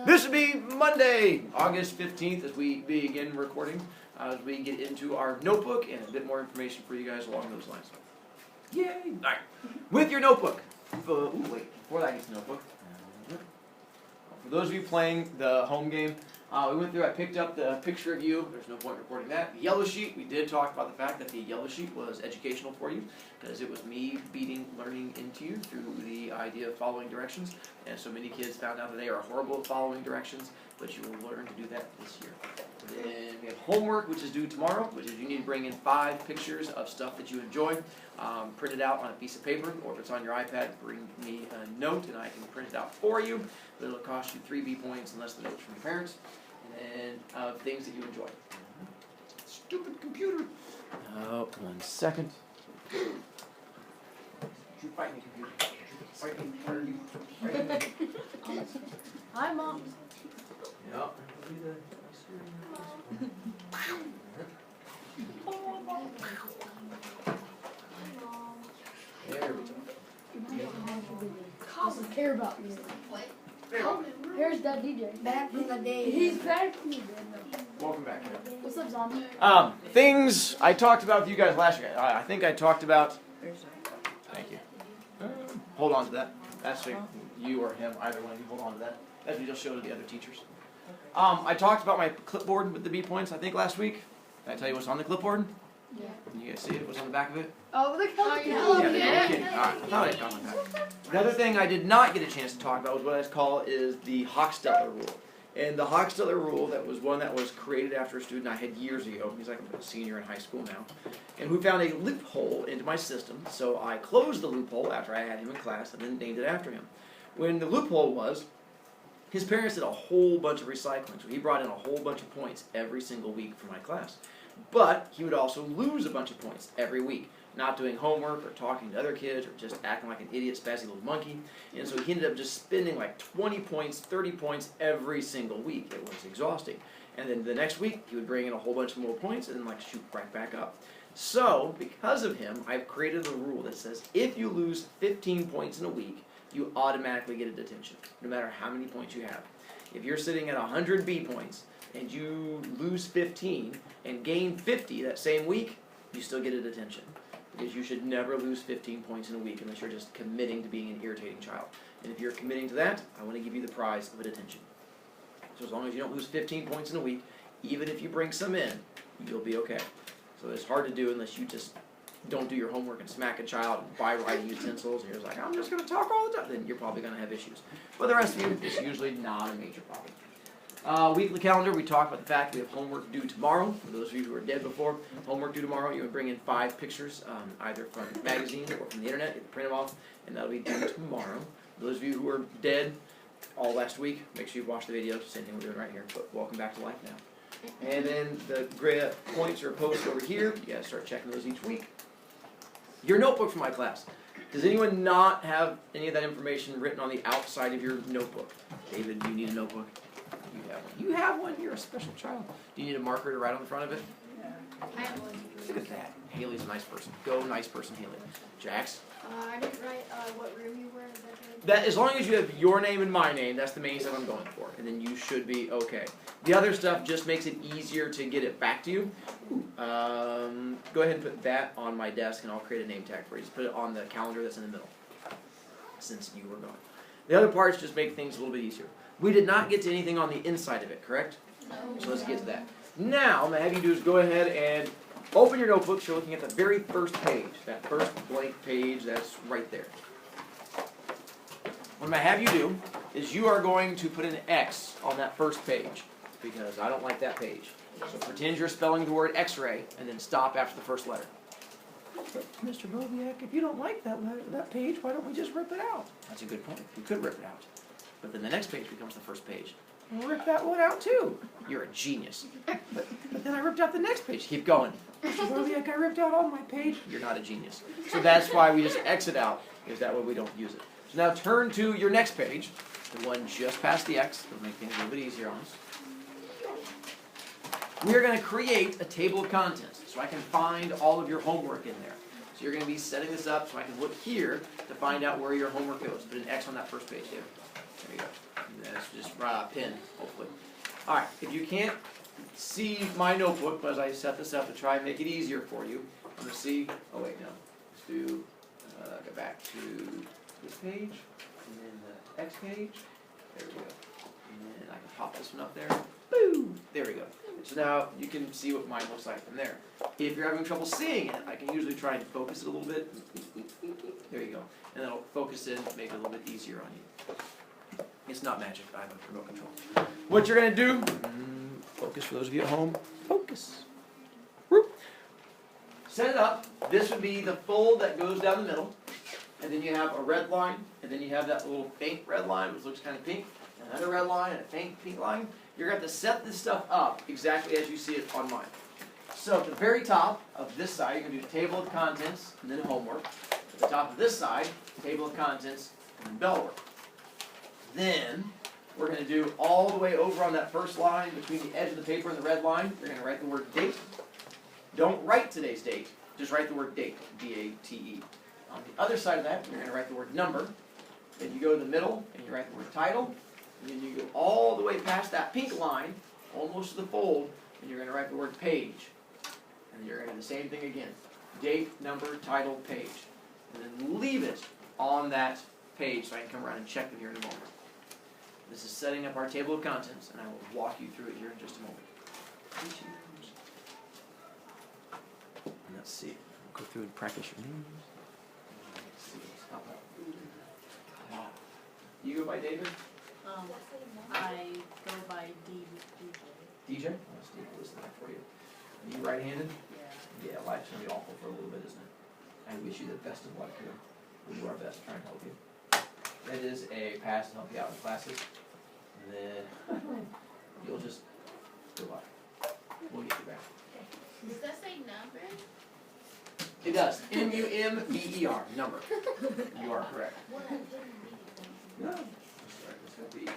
This would be Monday, August 15th, as we begin recording, as we get into our notebook and a bit more information for you guys along those lines. Yay! All right. With your notebook. Before that gets the notebook. For those of you playing the home game, we went through, I picked up the picture of you. There's no point recording that. The yellow sheet, we did talk about the fact that the yellow sheet was educational for you, because it was me beating learning into you through the idea of following directions. And so many kids found out that they are horrible at following directions, but you will learn to do that this year. Then we have homework, which is due tomorrow, which is you need to bring in 5 pictures of stuff that you enjoy, print it out on a piece of paper, or if it's on your iPad, bring me a note and I can print it out for you. But it'll cost you 3 B points unless the note's from your parents. And then things that you enjoy. Stupid computer. Oh, 1 second. You fight me, computer. Fight me. Fight me. Hi, Mom. Yep. There we go. Doesn't care about music. There. Here's that DJ. Back from the day. He's back from the day. Welcome back. What's up, zombie? Things I talked about with you guys last year. I think I talked about. Thank you. Hold on to that. That's you or him, either one of you. Hold on to that. That you just showed to the other teachers. I talked about my clipboard with the B points. I think last week. Did I tell you what's on the clipboard? Yeah. Can you guys see it? What's on the back of it? Oh, look how Yeah, okay. All right. I thought I got my back. The other thing I did not get a chance to talk about was what I call is the Hochstetter rule. And the Hochstetter rule, that was one that was created after a student I had years ago. He's like a senior in high school now. And who found a loophole into my system. So I closed the loophole after I had him in class and then named it after him. When the loophole was, his parents did a whole bunch of recycling. So he brought in a whole bunch of points every single week for my class. But he would also lose a bunch of points every week. Not doing homework or talking to other kids or just acting like an idiot, spazzy little monkey. And so he ended up just spending like 20 points, 30 points every single week. It was exhausting. And then the next week, he would bring in a whole bunch more points and then like shoot right back up. So, because of him, I've created a rule that says if you lose 15 points in a week, you automatically get a detention, no matter how many points you have. If you're sitting at 100 B points and you lose 15 and gain 50 that same week, you still get a detention. Because you should never lose 15 points in a week unless you're just committing to being an irritating child. And if you're committing to that, I want to give you the prize of a detention. So as long as you don't lose 15 points in a week, even if you bring some in, you'll be okay. So it's hard to do unless you just don't do your homework and smack a child and buy writing utensils and you're just like, I'm just going to talk all the time. Then you're probably going to have issues. But the rest of you, it's usually not a major problem. Weekly calendar, we talked about the fact we have homework due tomorrow. For those of you who are dead before, homework due tomorrow, you would bring in 5 pictures, either from magazines or from the internet. You print them off, and that'll be due tomorrow. For those of you who are dead all last week, make sure you watch the videos. Same thing we're doing right here, but welcome back to life now. And then the gray points are posted over here. You guys start checking those each week. Your notebook for my class. Does anyone not have any of that information written on the outside of your notebook? David, do you need a notebook? You have one. You have one? You're a special child. Do you need a marker to write on the front of it? I have one. Look at that. Haley's a nice person. Go nice person, Haley. Jax? I didn't write what room you were in. That, as long as you have your name and my name, that's the main stuff I'm going for. And then you should be okay. The other stuff just makes it easier to get it back to you. Go ahead and put that on my desk and I'll create a name tag for you. Just put it on the calendar that's in the middle, since you were gone. The other parts just make things a little bit easier. We did not get to anything on the inside of it, correct? No. So let's get to that. Now, what I'm going to have you do is go ahead and open your notebooks. You're looking at the very first page. That first blank page, that's right there. What I'm going to have you do is you are going to put an X on that first page because I don't like that page. So pretend you're spelling the word X-ray and then stop after the first letter. But Mr. Bobiak, if you don't like that page, why don't we just rip it out? That's a good point. We could rip it out. But then the next page becomes the first page. We'll rip that one out too. You're a genius. But then I ripped out the next page. Keep going. Mr. Bobiak, I ripped out all my page. You're not a genius. So that's why we just exit out, is that way we don't use it. So now turn to your next page, the one just past the X. It'll make things a little bit easier on us. We are going to create a table of contents so I can find all of your homework in there. So you're going to be setting this up so I can look here to find out where your homework goes. Put an X on that first page, David. There you go. And that's just pin, hopefully. Alright, if you can't see my notebook, as I set this up to try and make it easier for you, I'm going to see, oh wait, no, let's do, go back to this page, and then the X page, there we go. And then I can pop this one up there, boom, there we go. So now you can see what mine looks like from there. If you're having trouble seeing it, I can usually try and focus it a little bit. There you go. And that'll focus in, make it a little bit easier on you. It's not magic, I have a remote control. What you're gonna do, focus for those of you at home, focus. Whoop. Set it up. This would be the fold that goes down the middle. And then you have a red line, and then you have that little faint red line, which looks kind of pink. Another red line and a faint pink line. You're going to have to set this stuff up exactly as you see it on mine. So at the very top of this side, you're going to do table of contents and then homework. At the top of this side, table of contents and then bell work. Then we're going to do all the way over on that first line between the edge of the paper and the red line. You're going to write the word date. Don't write today's date. Just write the word date, D-A-T-E. On the other side of that, you're going to write the word number. Then you go to the middle and you write the word title. And then you go all the way past that pink line, almost to the fold, and you're going to write the word page. And you're going to do the same thing again. Date, number, title, page. And then leave it on that page so I can come around and check them here in a moment. This is setting up our table of contents, and I will walk you through it here in just a moment. And let's see. We'll go through and practice your names. Let's see. Stop that. You go by David? I go by DJ. DJ? I'll Steve will listen that for you. Are you right-handed? Yeah. Yeah, life's going to be awful for a little bit, isn't it? I wish you the best of luck here. We'll do our best to try and help you. That is a pass to help you out in classes. And then you'll just good luck. We'll get you back. Does that say number? It does. N-U-M-B-E-R. Number. You are correct. No. This will be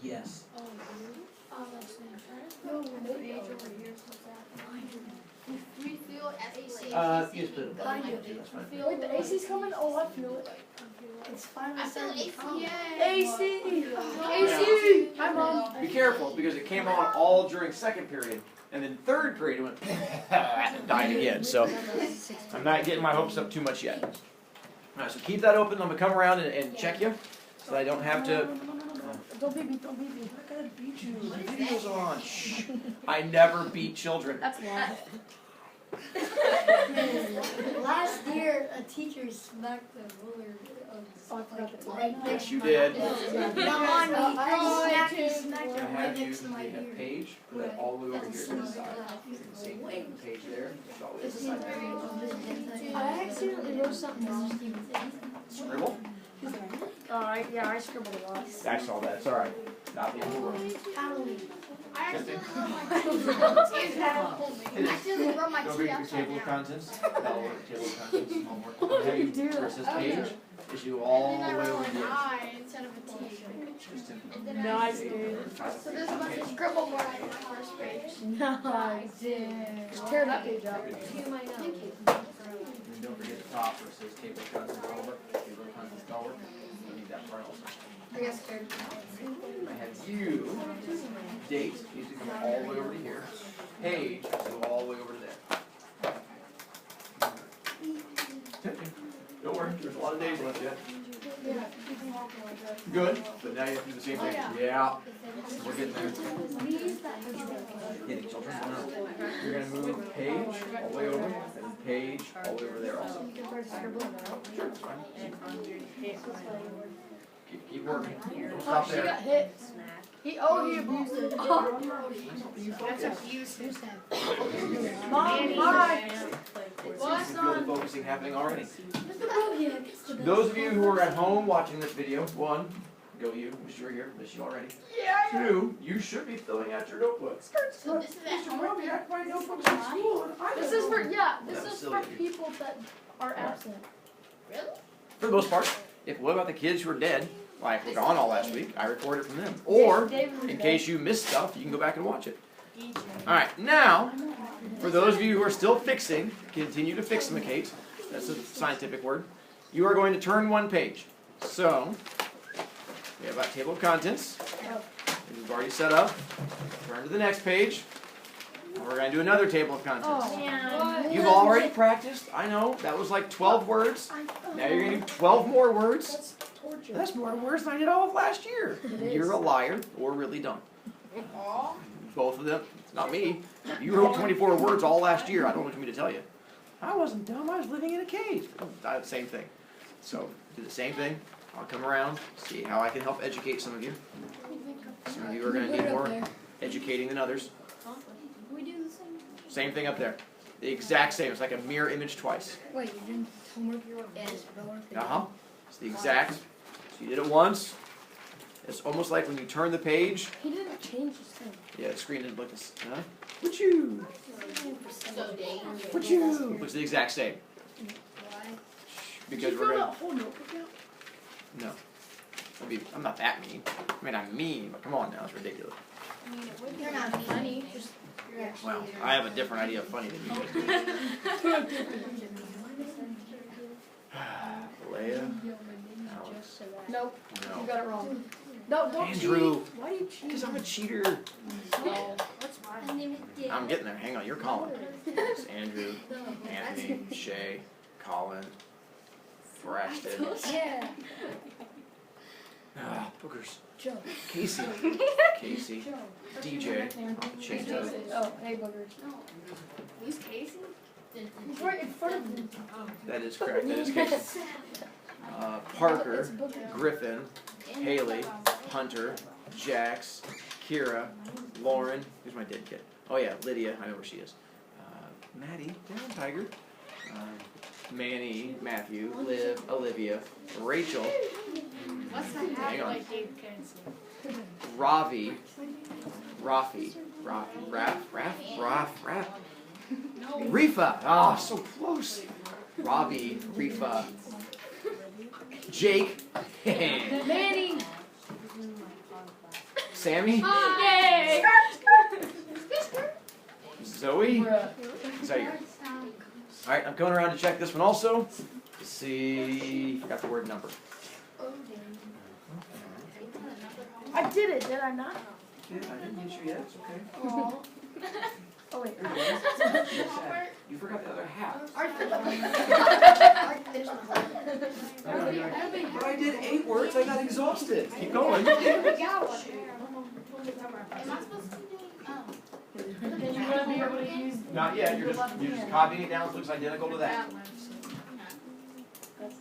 yes. We feel AC. You just put it down. That's fine. Wait, the AC's coming? Oh, I feel it. It's finally I feel starting to AC. come. Yay. AC! AC! Hi, Mom. Be careful, because it came on all during second period, and then third period it went and died again. So I'm not getting my hopes up too much yet. All right, so keep that open. I'm gonna come around and check you, so I don't have to. Don't beat me, don't beat me. I gotta beat you. The video's on. Shh. I never beat children. That's wrong. Last year, a teacher smacked the ruler. Oh, I forgot that. Right Yes, next you did. Not on me. He smacked I it right have you next to my make a ear. page, put it all the way over here to the side. Same thing, page there, it's always the side. I accidentally wrote something wrong. Scribble? Yeah, I scribbled a lot. I saw that, it's alright. Not the end of the world. I Good thing. accidentally wrote my Go T read your upside table of down. contents. That'll work, table of contents, homework. Have you, where it says page, is you all And the then I way wrote over an here. I instead of a T. Just in- And then I Nice, dude. So there's a bunch of scribble more on the first page. Nice. Just tear that page up. Thank you. And don't forget the top where it says table of contents, homework, table of contents, homework. You need that part also. I guess third. I have you, date, needs to come all the way over to here. Page, needs to go all the way over to there. Don't worry, there's a lot of days left yet. Good, but now you have to do the same thing. Yeah, we're getting there. Getting children. You're gonna move page all the way over, and page all the way over there also. Sure, it's fine. Keep working. Don't stop She got there. hit. He abused her. That's abusive. Mom, hi. You can feel the focusing happening already. Those of you who are at home watching this video, one, go you, wish you were here, miss you already. Two, you should be filling out your notebooks. So this is at Mr. home. Roby, I have my notebooks in school, and I This don't is for, know. this That's is silly for of you. people that are absent. Really? For the most part. What about the kids who are dead, like were gone all last week, I recorded from them. Or, in case you missed stuff, you can go back and watch it. Alright, now, for those of you who are still fixing, continue to fiximicate. That's a scientific word. You are going to turn one page. So, we have our table of contents. We've already set up. Turn to the next page. And we're going to do another table of contents. And You've already practiced. I know. That was like 12 words. Now you're going to do 12 more words. That's torture. That's more words than I did all of last year. It You're is. a liar or really dumb. Both of them. It's not me. You wrote 24 words all last year. I don't know what you want me to tell you. I wasn't dumb. I was living in a cave. Same thing. So do the same thing. I'll come around, see how I can help educate some of you. Some of you are going to need more educating than others. We do the same. Same thing up there. The exact same. It's like a mirror image twice. Wait, you didn't homework and Uh-huh. It's the exact. So you did it once. It's almost like when you turn the page. He didn't change his thing. Yeah, the screen didn't look as. Huh? What you? so dangerous. What you? Looks the exact same. Why? Because Did you we're fill going that whole notebook out? No. I'm not that mean. I mean, I'm mean, but come on now. It's ridiculous. I mean, it would be funny. Just you're actually Well, there. I have a different idea of funny than you do. Leia? Alex? Nope, you No. got it wrong. No, don't Andrew. cheat. Why do you cheat? Because I'm a cheater. What's mine? I'm getting there. Hang on. You're Colin. It's Andrew, Anthony, Shay, Colin, Brashton. Yeah. Boogers. Joe. Casey. Casey. DJ. Change. Oh, hey, buggers. Who's Casey? He's right in front of me. That is correct. That is Casey. Parker, It's Booger. Griffin, Haley, Hunter, Jax, Kira, Lauren. Who's my dead kid? Oh yeah, Lydia. I know where she is. Maddie, Darren Tiger. Manny, Matthew, Liv, Olivia, Rachel, What's the Hang on. like Dave Kenson? Ravi, Rafi, Raf, Rifa. Ah, so close. Ravi, Rifa, Jake, Manny. Sammy, Yay! Zoe, Zaire. All right, I'm coming around to check this one also. To see, forgot the word number. I did it, did I not? Yeah, I didn't get you yet. It's okay. Oh. Oh wait. You forgot the other half. But I did 8 words. I got exhausted. Keep going. Am I supposed to do? Oh. Then you're gonna be able to use. Not yet. You're just copying it down. It looks identical to that.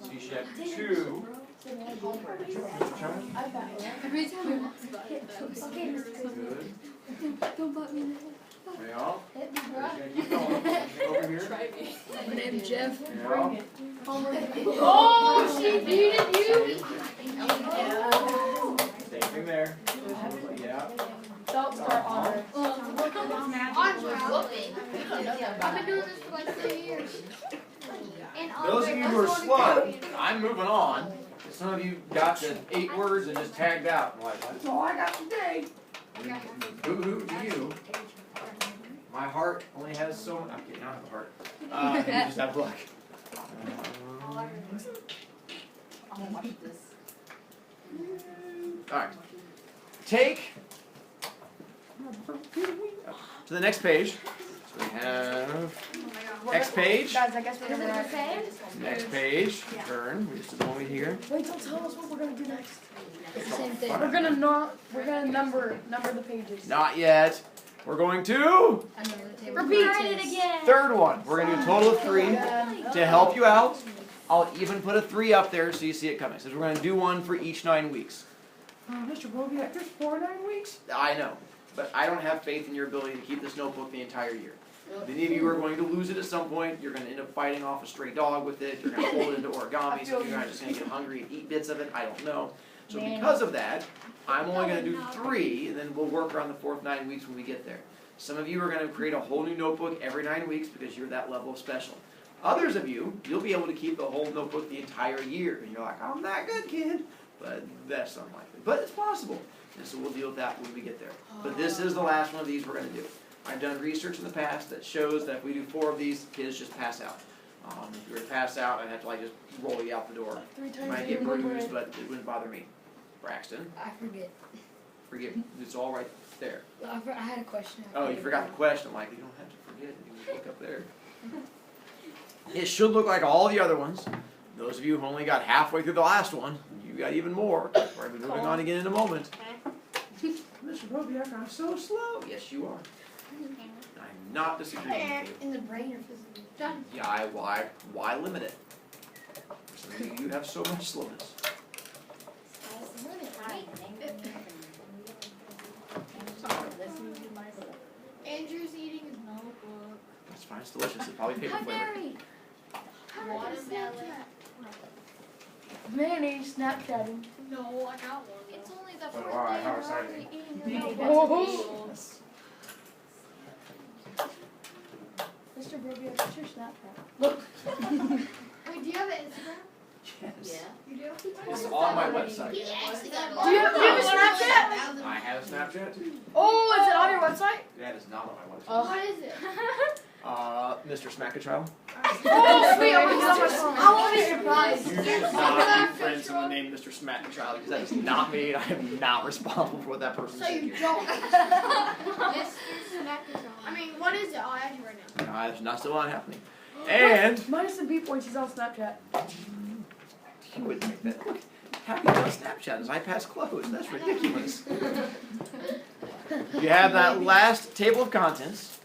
So you should have 2. Every time. Okay, Good. don't butt me in Well, keep going. Over here. My name's Jeff. Yeah. Oh, she beat you. Same thing there. Yeah. Don't start on her. I've been doing this for like 3 years. Those of you who are slow, I'm moving on. Some of you got the 8 words and just tagged out. I'm like, that's all I got today. Boo-hoo to you. My heart only has so much. I'm kidding, I don't have a heart. You just have luck. Alright. Take to the next page. So we have next page. Guys, I guess we're gonna. Next page. Turn. We just did the one we here. Wait, don't tell us what we're gonna do next. It's the same thing. We're gonna number the pages. Not yet. We're going to I know the table. Repeat it again. third one. We're going to do a total of 3 to help you out. I'll even put a 3 up there so you see it coming. So we're going to do one for each 9 weeks. Mr. Bobiak, there's 4 9 weeks. I know, but I don't have faith in your ability to keep this notebook the entire year. Many of you are going to lose it at some point. You're going to end up fighting off a stray dog with it. You're going to hold it into origami. Some of you are just going to get hungry and eat bits of it. I don't know. So because of that, I'm only going to do 3, and then we'll work around the 4th 9 weeks when we get there. Some of you are going to create a whole new notebook every 9 weeks because you're that level of special. Others of you, you'll be able to keep the whole notebook the entire year. And you're like, I'm that good, kid. But that's unlikely. But it's possible. And so we'll deal with that when we get there. But this is the last one of these we're going to do. I've done research in the past that shows that if we do 4 of these, kids just pass out. If you were to pass out, I'd have to like just roll you out the door. 3 You times might a get day, one bruised, bread. but it wouldn't bother me. Braxton, I forget. forgive me. It's all right there. I had a question. Oh, you forgot the question. I'm like, you don't have to forget. You can look up there. It should look like all the other ones. Those of you who only got halfway through the last one, you got even more. We're going to be moving on again in a moment. Mr. Bobiak, I'm so slow. Yes, you are. I'm not disagreeing with you. In the brain or physically? Done. Yeah, why limit it? Some of you have so much slowness. Listening to myself. Andrew's eating his notebook. It's fine. It's delicious. It's probably paper How flavored. dare he? Watermelon. Mayonnaise, Snapchatting. No, I got one. It's only the Oh, fourth wow, day how we're exciting. already eating your Oh. notebook. Mr. Brobiak, what's your Snapchat? Wait, do you have an Instagram? Yes. You do? It's on my website. Do you have a Snapchat? I have a Snapchat too. Oh, is it on your website? That is not on my website. Oh. What is it? Mr. Smackachild. Oh, sweet. I'm gonna use that one. I won't be surprised. You do not be friends with someone named Mr. Smackachild because that is not me. I am not responsible for what that person So said. you don't. I mean, what is it? I'll add you right now. No, it's not still not happening. And Minus the beep points, he's on Snapchat. he wouldn't make that. Look, Happy on Snapchat as I pass clothes. That's ridiculous. You have that last table of contents.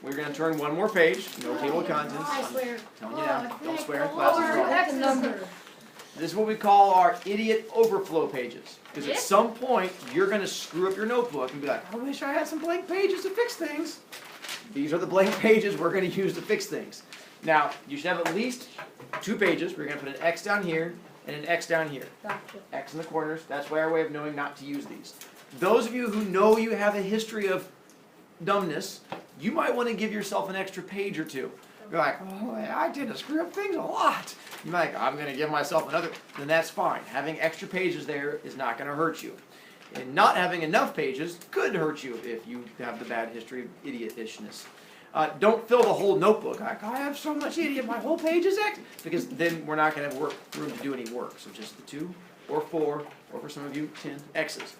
We're going to turn one more page. No table of contents. I swear. Telling you now. Don't swear in Oh, class. we're is wrong. X number. This is what we call our idiot overflow pages. Because at some point, you're going to screw up your notebook and be like, I wish I had some blank pages to fix things. These are the blank pages we're going to use to fix things. Now, you should have at least 2 pages. We're going to put an X down here and an X down here. Gotcha. X in the corners. That's our way of knowing not to use these. Those of you who know you have a history of dumbness, you might want to give yourself an extra page or two. You're like, oh, I tend to screw up things a lot. You're like, I'm going to give myself another. Then that's fine. Having extra pages there is not going to hurt you. And not having enough pages could hurt you if you have the bad history of idiotishness. Don't fill the whole notebook. Like, I have so much idiot, my whole page is X. Because then we're not going to have room to do any work. So just the 2 or 4, or for some of you, 10 X's.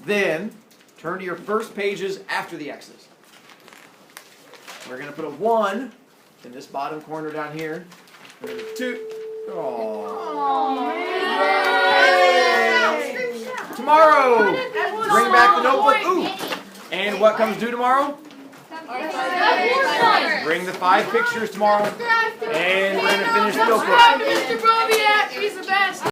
Then, turn to your first pages after the X's. We're going to put a 1 in this bottom corner down here. And then 2. Aww. Tomorrow, bring back the notebook. Ooh. And what comes due tomorrow? Bring the 5 pictures tomorrow. And we're going to finish the notebook. Mr. Brobiak, he's the best.